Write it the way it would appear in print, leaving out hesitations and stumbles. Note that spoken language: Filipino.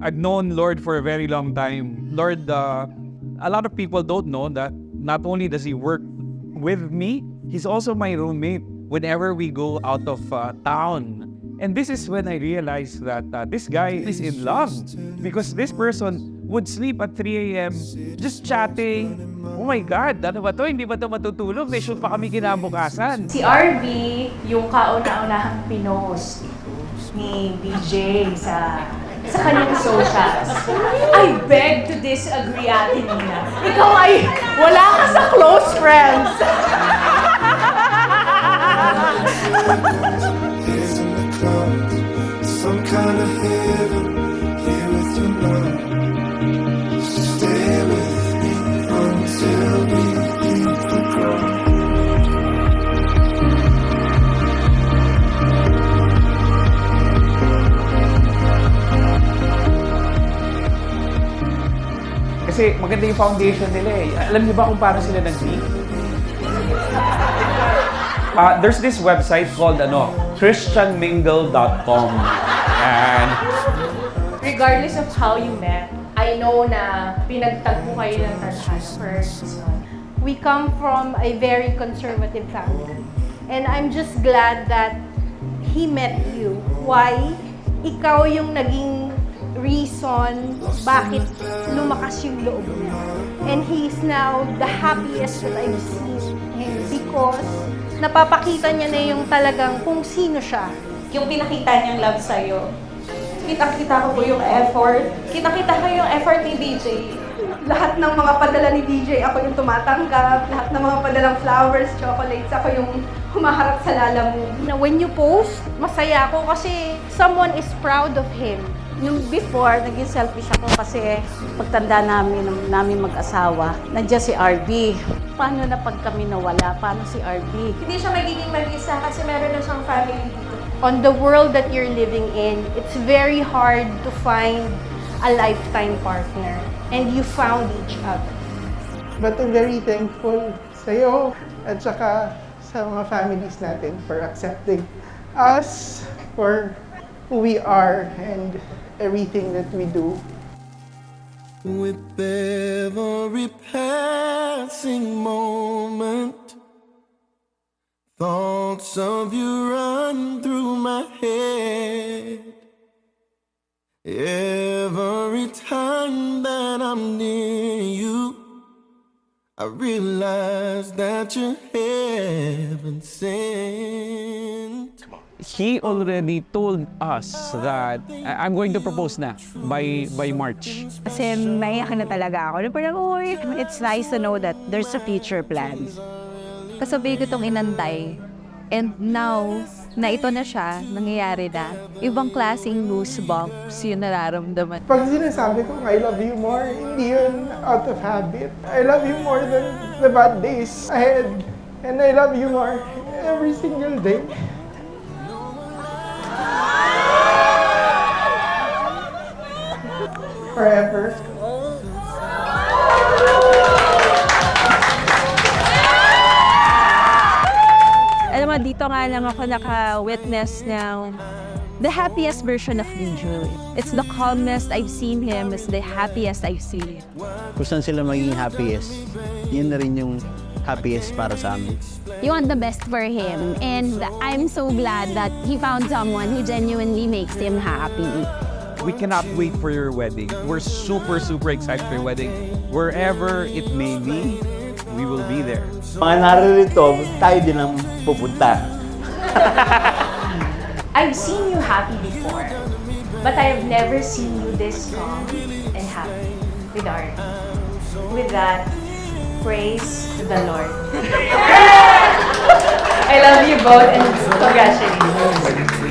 I've known Lord for a very long time. Lord, a lot of people don't know that not only does He work with me, He's also my roommate whenever we go out of town. And this is when I realized that this guy is in love because this person would sleep at 3 a.m. just chatting. Oh my God, ano ba to? Hindi ba to matutulog? May shoot pa kami kinabukasan. Si RB, yung kauna-unahang pinost ni DJ sa kanyang socials. I beg to disagree, Ate Nina. Ikaw ay wala ka sa close friends. Some kind of heaven here with your love. Stay with me until we leave the ground. Kasi maganda yung foundation nila eh. Alam niyo ba kung paano sila nag-meet? There's this website called christianmingle.com. And Regardless of how you met, I know na pinagtagpo kayo ng tadhana first. We come from a very conservative family. And I'm just glad that he met you. Why? Ikaw yung naging reason bakit lumakas yung loob niya. And he's now the happiest that I've seen him because napapakita niya na yung talagang kung sino siya. Yung pinakita niyang love sa'yo, kita-kita ko po yung effort. Kita-kita ko yung effort ni DJ. Lahat ng mga padala ni DJ, ako yung tumatanggap. Lahat ng mga padalang flowers, chocolates, ako yung humaharap sa lalamove. When you post, masaya ako kasi someone is proud of him. Yung before, naging selfish ako kasi pagtanda namin mag-asawa, nandiyan si RB. Paano na pag kami nawala? Paano si RB? Hindi siya magiging mag-isa kasi meron na siyang family dito. On the world that you're living in, it's very hard to find a lifetime partner. And you found each other. But I'm very thankful sa'yo at saka sa mga families natin for accepting us for who we are and everything that we do. With every passing moment, thoughts of you run through my head. Every time that I'm near you, I realize that you're heaven sent. he already told us that I'm going to propose na by March. Kasi naiyak na talaga ako. Parang, uy, it's nice to know that there's a future plans. Kasabi ko itong inantay. And now, na ito na siya, nangyayari na. Ibang klaseng goosebumps yung nararamdaman. Pag sinasabi ko, I love you more, hindi yun out of habit. I love you more than the bad days ahead. And I love you more every single day. Forever. Alam mo, dito nga lang ako naka-witness ng the happiest version of DJ. It's the calmest I've seen him. It's the happiest I've seen him. Kung saan sila maging happiest, yun na rin yung happiest para sa amin. You want the best for him, and I'm so glad that he found someone who genuinely makes him happy. We cannot wait for your wedding. We're super, super excited for your wedding. Wherever it may be, we will be there. Mga naririto, tayo din ang pupunta. I've seen you happy before, but I have never seen you this calm and happy with RB. With that, praise to the Lord. I love you both and congratulations.